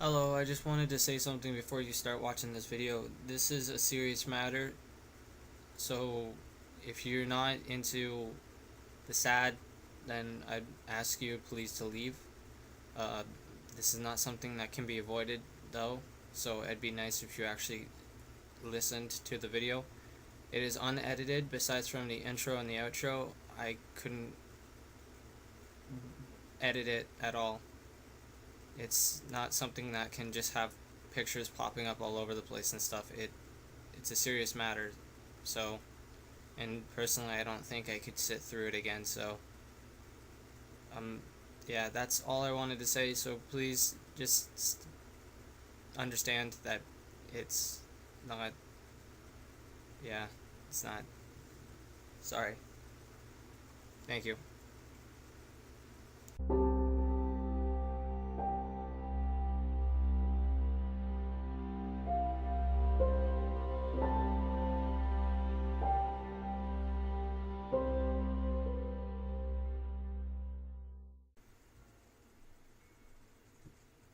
Hello, I just wanted to say something before you start watching this video. This is a serious matter, so if you're not into the sad, then I'd ask you please to leave. Uh, this is not something that can be avoided, though, so it'd be nice if you actually listened to the video. It is unedited, besides from the intro and the outro. I couldn't edit it at all. It's not something that can just have pictures popping up all over the place and stuff. It's a serious matter. So, and personally, I don't think I could sit through it again. So, um, yeah, that's all I wanted to say. So please just understand that it's not. Yeah, it's not. Sorry. Thank you.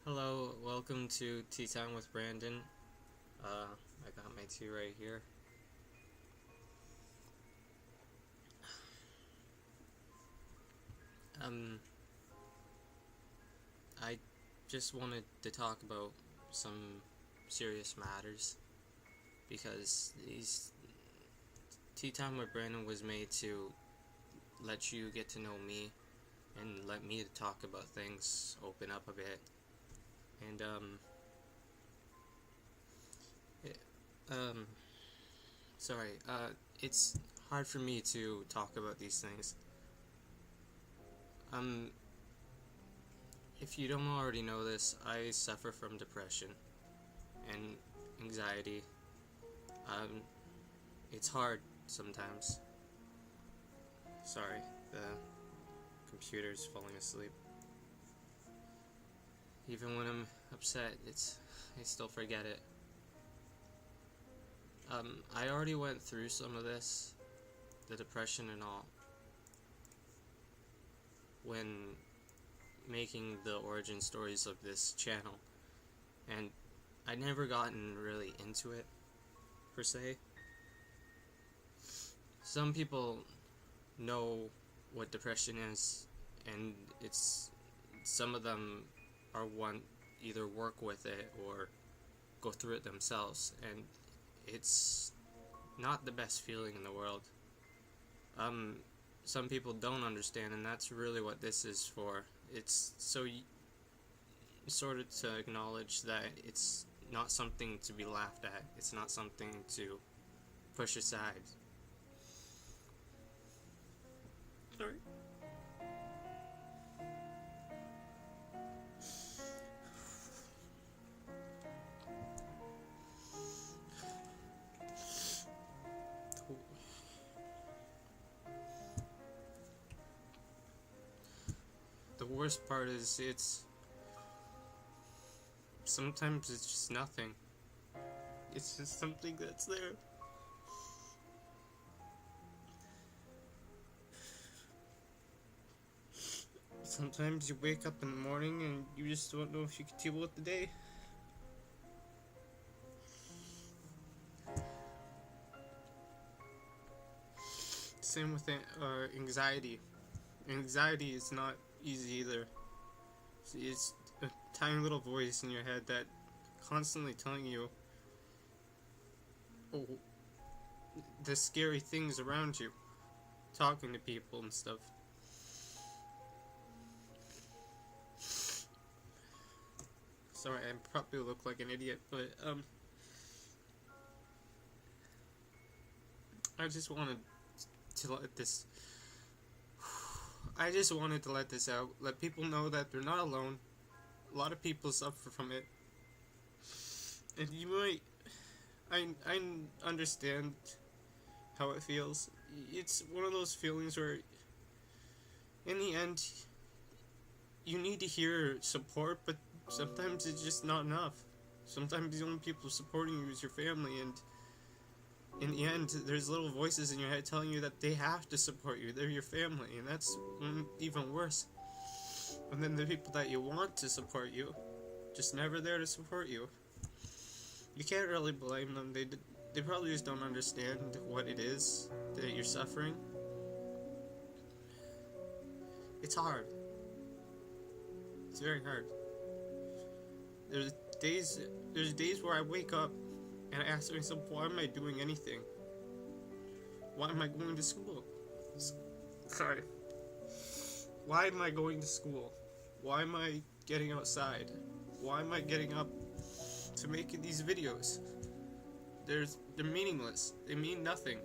Hello, welcome to Tea Time with Brandon. I got my tea right here. Um, I just wanted to talk about some serious matters because these Tea Time with Brandon was made to let you get to know me and let me talk about things, open up a bit, and it, um, sorry, it's hard for me to talk about these things. Um, if you don't already know this, I suffer from depression and anxiety. Um, it's hard sometimes. Sorry, the computer's falling asleep. Even when I'm upset, I still forget it. I already went through some of this, the depression and all, when making the origin stories of this channel, and I'd never gotten really into it, per se. Some people know what depression is, and some of them are either work with it or go through it themselves, and it's not the best feeling in the world. Some people don't understand, and that's really what this is for. It's so sort of to acknowledge that it's not something to be laughed at. It's not something to push aside. Sorry. The worst part is sometimes it's just nothing. It's just something that's there. Sometimes you wake up in the morning and you just don't know if you can deal with the day. Same with anxiety. Anxiety is not easy either. It's a tiny little voice in your head that constantly telling you, oh, the scary things around you, talking to people and stuff. Sorry, I probably look like an idiot, but I just wanted to let this out, let people know that they're not alone. A lot of people suffer from it, and I understand how it feels. It's one of those feelings where, in the end, you need to hear support, but sometimes it's just not enough. Sometimes the only people supporting you is your family, and in the end, there's little voices in your head telling you that they have to support you. They're your family, and that's even worse. And then the people that you want to support you just never there to support you. You can't really blame them. They probably just don't understand what it is that you're suffering. It's hard. It's very hard. There's days where I wake up and I ask myself, why am I doing anything? Why am I going to school? Sorry. Why am I going to school? Why am I getting outside? Why am I getting up to make these videos? They're meaningless. They mean nothing.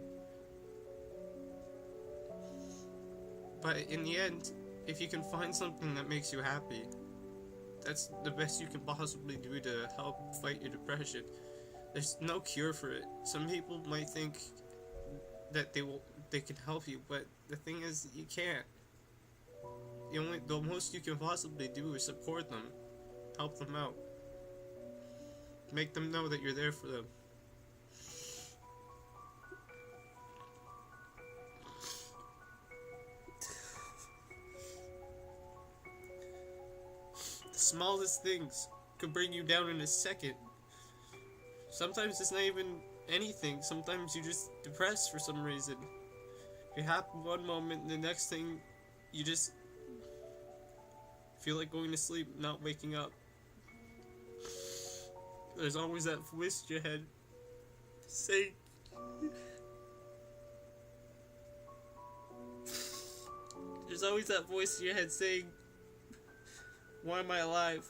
But in the end, if you can find something that makes you happy, that's the best you can possibly do to help fight your depression. There's no cure for it. Some people might think that they can help you, but the thing is, you can't. The most you can possibly do is support them, help them out, make them know that you're there for them. The smallest things could bring you down in a second. Sometimes it's not even anything. Sometimes you're just depressed for some reason. You're happy one moment, and the next thing, you just feel like going to sleep, not waking up. There's always that voice in your head saying, there's always that voice in your head saying, why am I alive?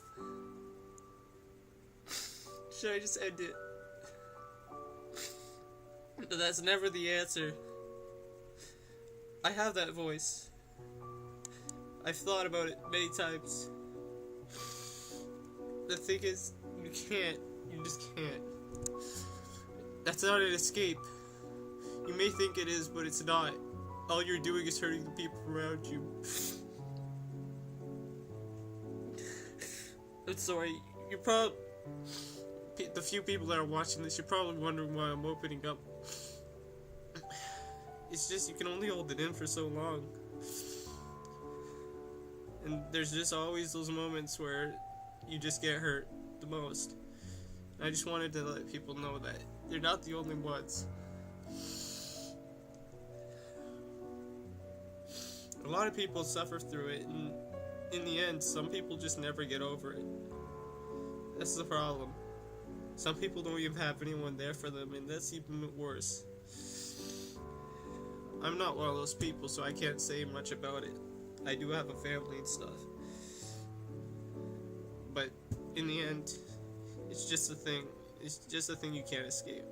Should I just end it? But that's never the answer. I have that voice. I've thought about it many times. The thing is, you can't. You just can't. That's not an escape. You may think it is, but it's not. All you're doing is hurting the people around you. I'm sorry. You're probably... The few people that are watching this, you're probably wondering why I'm opening up. It's just, you can only hold it in for so long. And there's just always those moments where you just get hurt the most. And I just wanted to let people know that they're not the only ones. A lot of people suffer through it, and in the end, some people just never get over it. That's the problem. Some people don't even have anyone there for them, and that's even worse. I'm not one of those people, so I can't say much about it. I do have a family and stuff. But in the end, it's just a thing. It's just a thing you can't escape.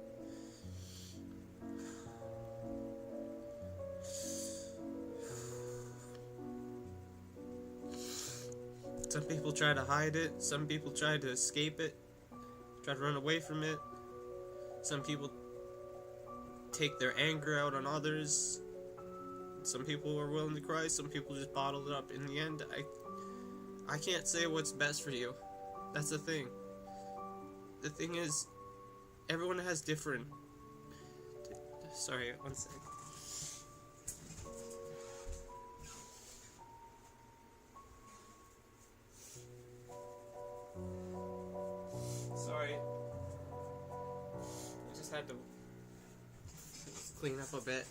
Some people try to hide it. Some people try to escape it. Try to run away from it. Some people take their anger out on others. Some people are willing to cry. Some people just bottle it up. In the end, I can't say what's best for you. That's the thing. The thing is, everyone has different... Sorry, one second. Sorry. I just had to clean up a bit.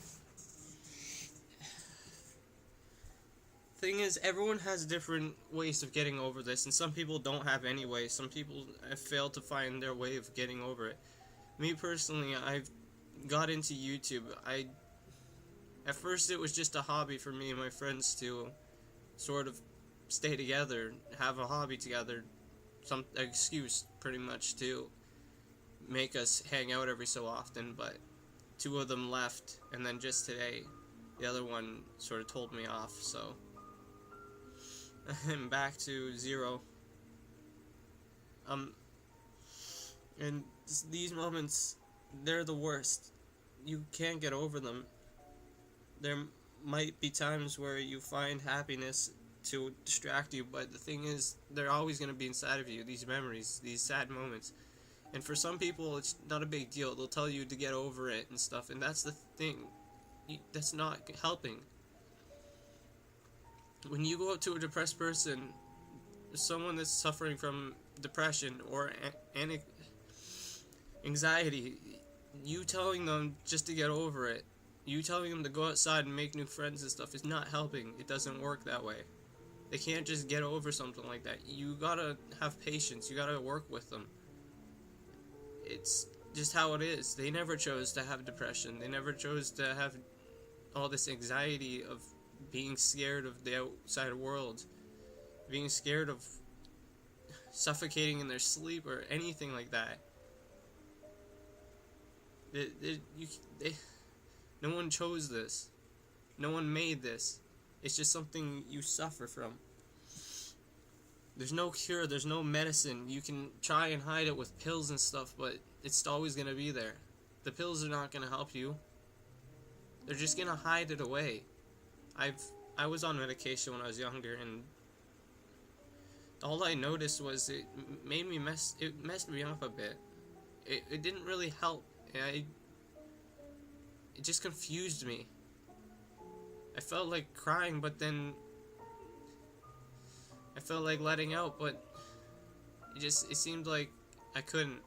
Thing is, everyone has different ways of getting over this, and some people don't have any way. Some people have failed to find their way of getting over it. Me personally, I've got into YouTube. At first it was just a hobby for me and my friends to sort of stay together, have a hobby together, some excuse pretty much to make us hang out every so often, but two of them left, and then just today, the other one sort of told me off, so I'm back to zero. And these moments, they're the worst. You can't get over them. There might be times where you find happiness to distract you, but the thing is, they're always going to be inside of you, these memories, these sad moments. And for some people, it's not a big deal. They'll tell you to get over it and stuff, and that's the thing. That's not helping. When you go up to a depressed person, someone that's suffering from depression or anxiety, you telling them just to get over it, you telling them to go outside and make new friends and stuff is not helping. It doesn't work that way. They can't just get over something like that. You gotta have patience. You gotta work with them. It's just how it is. They never chose to have depression. They never chose to have all this anxiety of being scared of the outside world, being scared of suffocating in their sleep or anything like that. No one chose this. No one made this. It's just something you suffer from. There's no cure, there's no medicine. You can try and hide it with pills and stuff, but it's always going to be there. The pills are not going to help you. They're just going to hide it away. I was on medication when I was younger, and all I noticed was it messed me up a bit. It didn't really help. It just confused me. I felt like crying, but then I felt like letting out, but it seemed like I couldn't.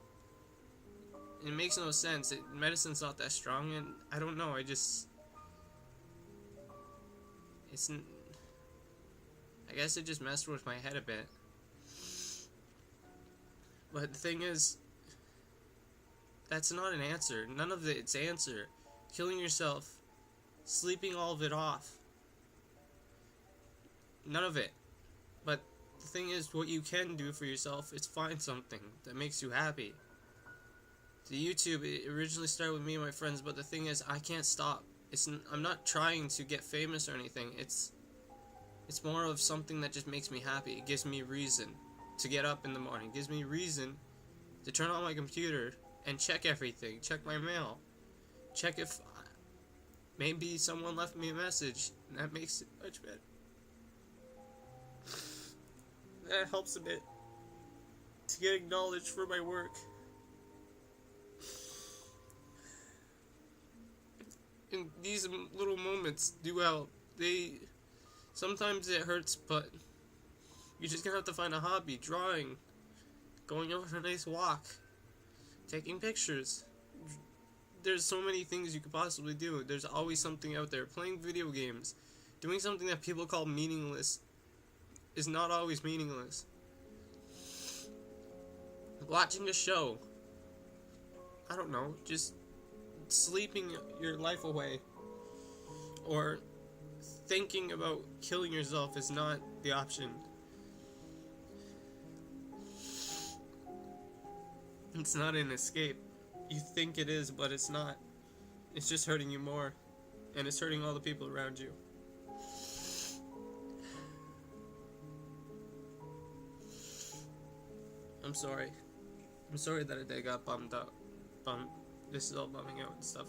It makes no sense. Medicine's not that strong, and I don't know. I guess it just messed with my head a bit. But the thing is, that's not an answer. None of it's answer. Killing yourself, sleeping all of it off. None of it. But the thing is, what you can do for yourself is find something that makes you happy. The YouTube, it originally started with me and my friends, but the thing is, I can't stop. I'm not trying to get famous or anything. It's more of something that just makes me happy. It gives me reason to get up in the morning. It gives me reason to turn on my computer and check everything. Check my mail. Check if maybe someone left me a message. And that makes it much better. That helps a bit to get acknowledged for my work. And these little moments do help. Sometimes it hurts, but you're just gonna have to find a hobby. Drawing, going out for a nice walk, taking pictures. There's so many things you could possibly do. There's always something out there. Playing video games, doing something that people call meaningless is not always meaningless. Watching a show. I don't know, just sleeping your life away or thinking about killing yourself is not the option. It's not an escape. You think it is, but it's not. It's just hurting you more, and it's hurting all the people around you. I'm sorry. I'm sorry that I got bummed out. This is all bumming out and stuff.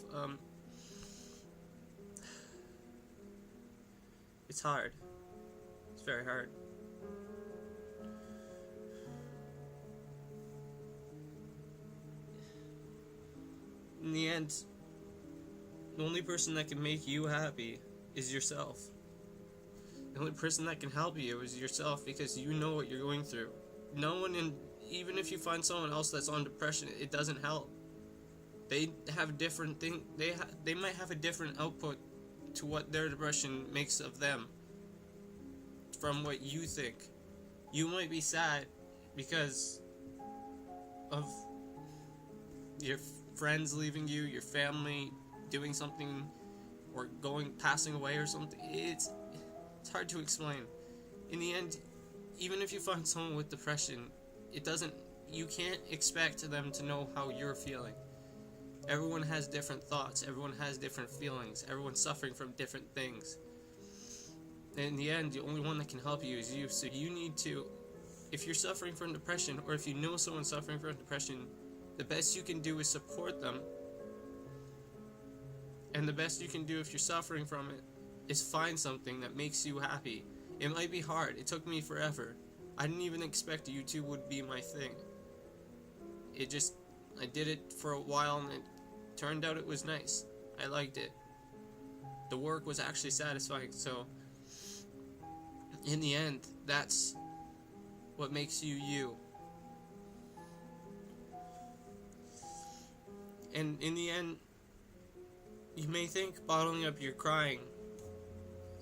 It's hard. It's very hard. In the end, the only person that can make you happy is yourself. The only person that can help you is yourself, because you know what you're going through. No one, even if you find someone else that's on depression, it doesn't help. They have different things. They might have a different output to what their depression makes of them from what you think. You might be sad because of your friends leaving you, your family doing something, or passing away or something. It's hard to explain. In the end, even if you find someone with depression, you can't expect them to know how you're feeling. Everyone has different thoughts, everyone has different feelings, everyone's suffering from different things. In the end, the only one that can help you is you. So you need to, if you're suffering from depression, or if you know someone suffering from depression, the best you can do is support them. And the best you can do if you're suffering from it is find something that makes you happy. It might be hard. It took me forever. I didn't even expect YouTube would be my thing. I did it for a while, and it turned out it was nice. I liked it. The work was actually satisfying, so in the end, that's what makes you you. And in the end, you may think bottling up your crying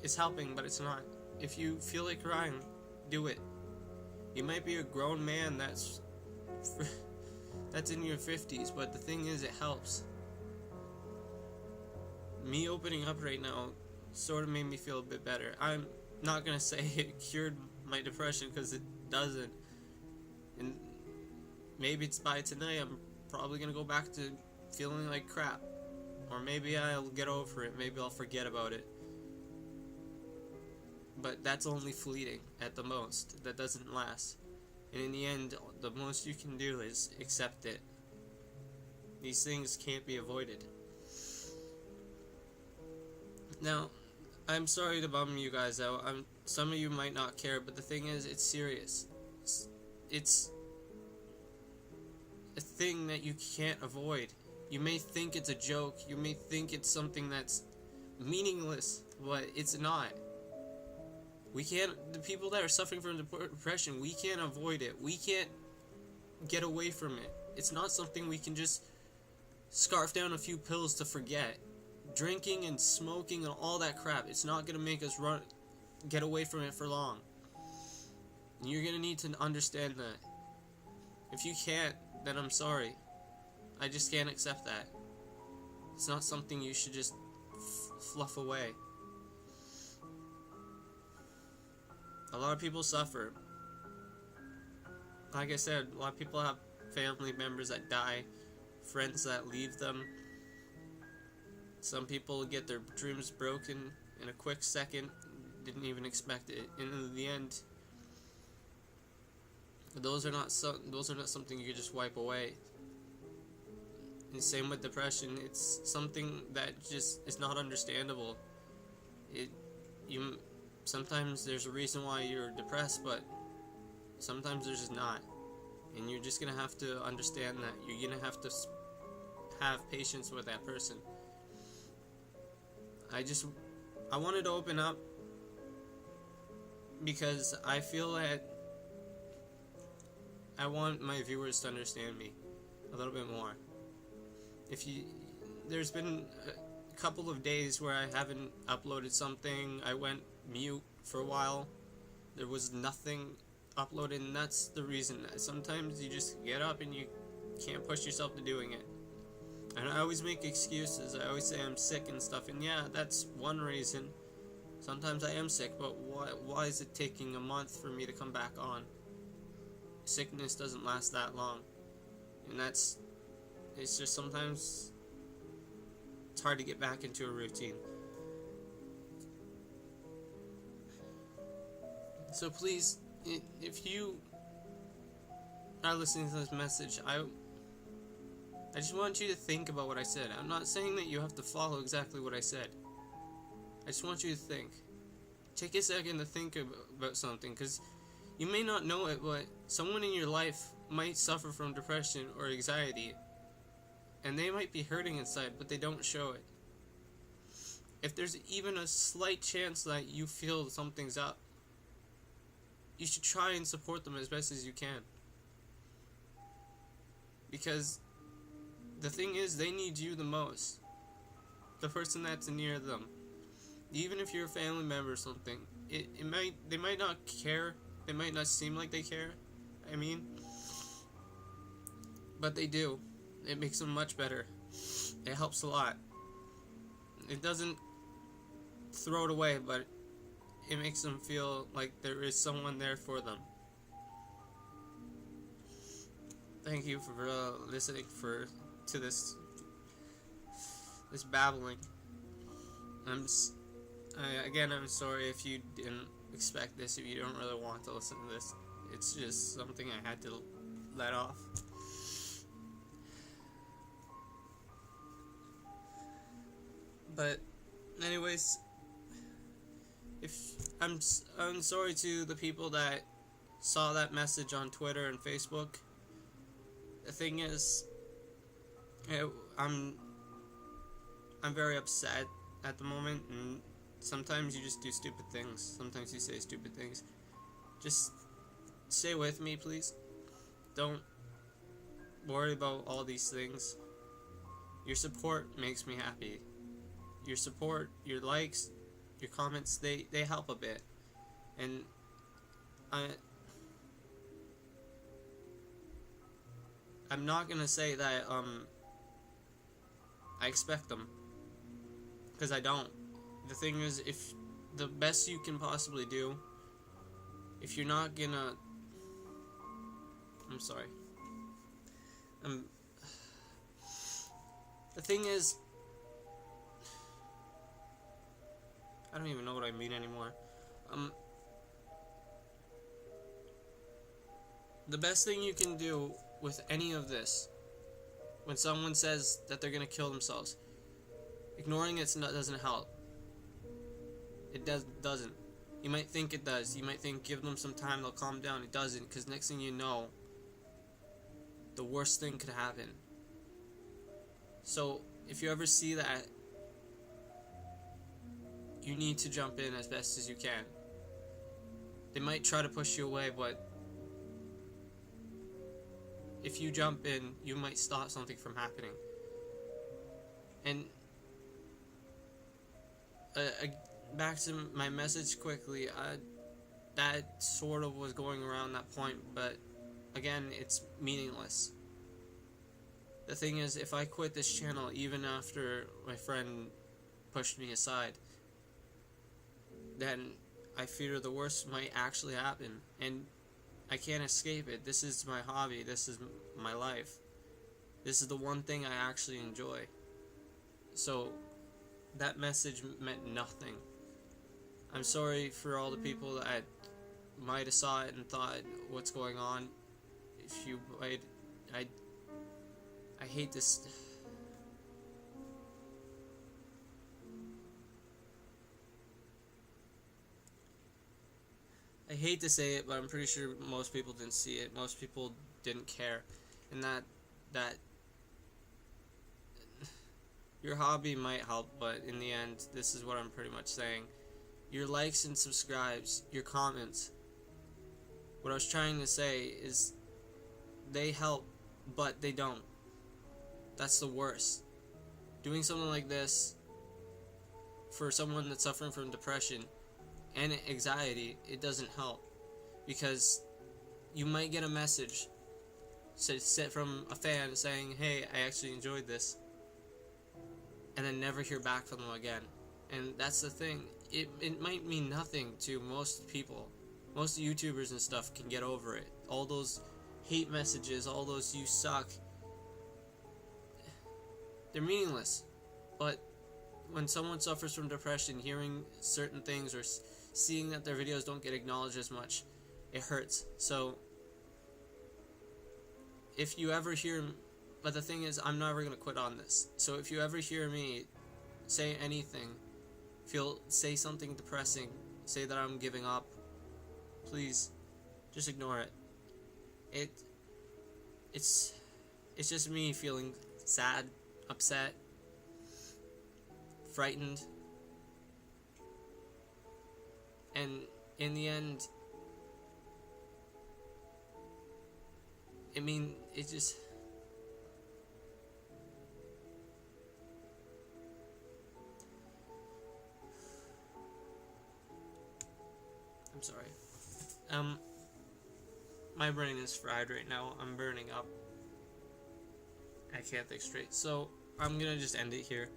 is helping, but it's not. If you feel like crying, do it. You might be a grown man that's in your 50s, but the thing is, it helps. Me opening up right now sort of made me feel a bit better. I'm not gonna say it cured my depression, because it doesn't. And maybe it's by tonight I'm probably gonna go back to feeling like crap. Or maybe I'll get over it, maybe I'll forget about it. But that's only fleeting at the most. That doesn't last. And in the end, the most you can do is accept it. These things can't be avoided. Now, I'm sorry to bum you guys out. Some of you might not care, but the thing is, it's serious. It's a thing that you can't avoid. You may think it's a joke. You may think it's something that's meaningless, but it's not. The people that are suffering from depression, we can't avoid it. We can't get away from it. It's not something we can just scarf down a few pills to forget. Drinking and smoking and all that crap, it's not going to make us get away from it for long. And you're going to need to understand that. If you can't, then I'm sorry. I just can't accept that. It's not something you should just fluff away. A lot of people suffer. Like I said, a lot of people have family members that die, friends that leave them. Some people get their dreams broken in a quick second, didn't even expect it. And in the end, those are not something you can just wipe away. And same with depression, it's something that just is not understandable. Sometimes there's a reason why you're depressed, but sometimes there's just not. And you're just gonna have to understand that. You're gonna have to have patience with that person. I wanted to open up because I feel that I want my viewers to understand me a little bit more. There's been a couple of days where I haven't uploaded something. I went mute for a while. There was nothing uploaded, and that's the reason. Sometimes you just get up and you can't push yourself to doing it. And I always make excuses. I always say I'm sick and stuff, and yeah, that's one reason. Sometimes I am sick, but why is it taking a month for me to come back on? Sickness doesn't last that long. And it's just sometimes it's hard to get back into a routine. So please, if you are listening to this message, I just want you to think about what I said. I'm not saying that you have to follow exactly what I said. I just want you to think. Take a second to think about something, because you may not know it, but someone in your life might suffer from depression or anxiety, and they might be hurting inside, but they don't show it. If there's even a slight chance that you feel something's up, you should try and support them as best as you can. Because the thing is, they need you the most. The person that's near them. Even if you're a family member or something, they might not care. They might not seem like they care. But they do. It makes them much better. It helps a lot. It doesn't throw it away, but it makes them feel like there is someone there for them. Thank you for listening to this babbling. I'm sorry if you didn't expect this, if you don't really want to listen to this. It's just something I had to let off. But anyways, I'm sorry to the people that saw that message on Twitter and Facebook. The thing is, I'm very upset at the moment, and sometimes you just do stupid things. Sometimes you say stupid things. Just stay with me, please. Don't worry about all these things. Your support makes me happy. Your support, your likes, your comments, they help a bit. And I'm not gonna say that I expect them, because I don't. The thing is, if the best you can possibly do, if you're not gonna, I'm sorry. The thing is, I don't even know what I mean anymore. The best thing you can do with any of this, when someone says that they're gonna kill themselves, ignoring it doesn't help. It doesn't. You might think it does. You might think give them some time, they'll calm down. It doesn't, because next thing you know, the worst thing could happen. So if you ever see that, you need to jump in as best as you can. They might try to push you away, but if you jump in, you might stop something from happening. And back to my message quickly, that sort of was going around that point, but again, it's meaningless. The thing is, if I quit this channel even after my friend pushed me aside, then I fear the worst might actually happen, and I can't escape it. This is my hobby, this is my life. This is the one thing I actually enjoy. So that message meant nothing. I'm sorry for all the people that might have saw it and thought, what's going on? If you might, I hate this. I hate to say it, but I'm pretty sure most people didn't see it. Most people didn't care. And that your hobby might help, but in the end, this is what I'm pretty much saying. Your likes and subscribes, your comments. What I was trying to say is they help, but they don't. That's the worst. Doing something like this for someone that's suffering from depression and anxiety, it doesn't help, because you might get a message from a fan saying, hey, I actually enjoyed this, and then never hear back from them again. And that's the thing, it might mean nothing to most people. Most YouTubers and stuff can get over it. All those hate messages, all those you suck, they're meaningless. But when someone suffers from depression, hearing certain things or seeing that their videos don't get acknowledged as much, it hurts. So if you ever hear, but the thing is, I'm never gonna quit on this. So if you ever hear me say anything, say something depressing, say that I'm giving up, please just ignore it. It's just me feeling sad, upset, frightened, and in the end, it just, I'm sorry. My brain is fried right now. I'm burning up. I can't think straight. So I'm gonna just end it here.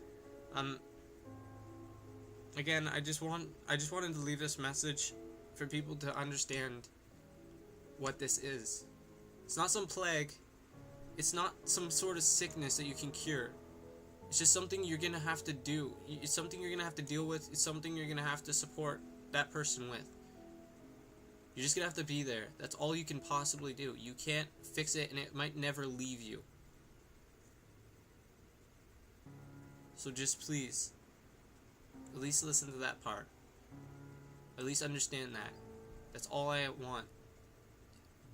Again, I just wanted to leave this message for people to understand what this is. It's not some plague. It's not some sort of sickness that you can cure. It's just something you're gonna have to do. It's something you're gonna have to deal with. It's something you're gonna have to support that person with. You're just gonna have to be there. That's all you can possibly do. You can't fix it, and it might never leave you. So just please, at least listen to that part. At least understand that. That's all I want,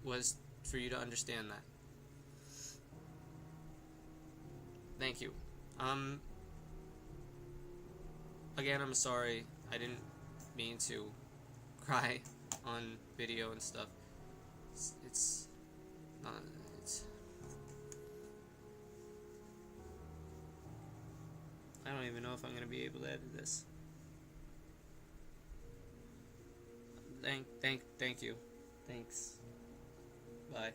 was for you to understand that. Thank you. Again, I'm sorry. I didn't mean to cry on video and stuff. It's not, even know if I'm gonna be able to edit this. Thank you. Thanks. Bye.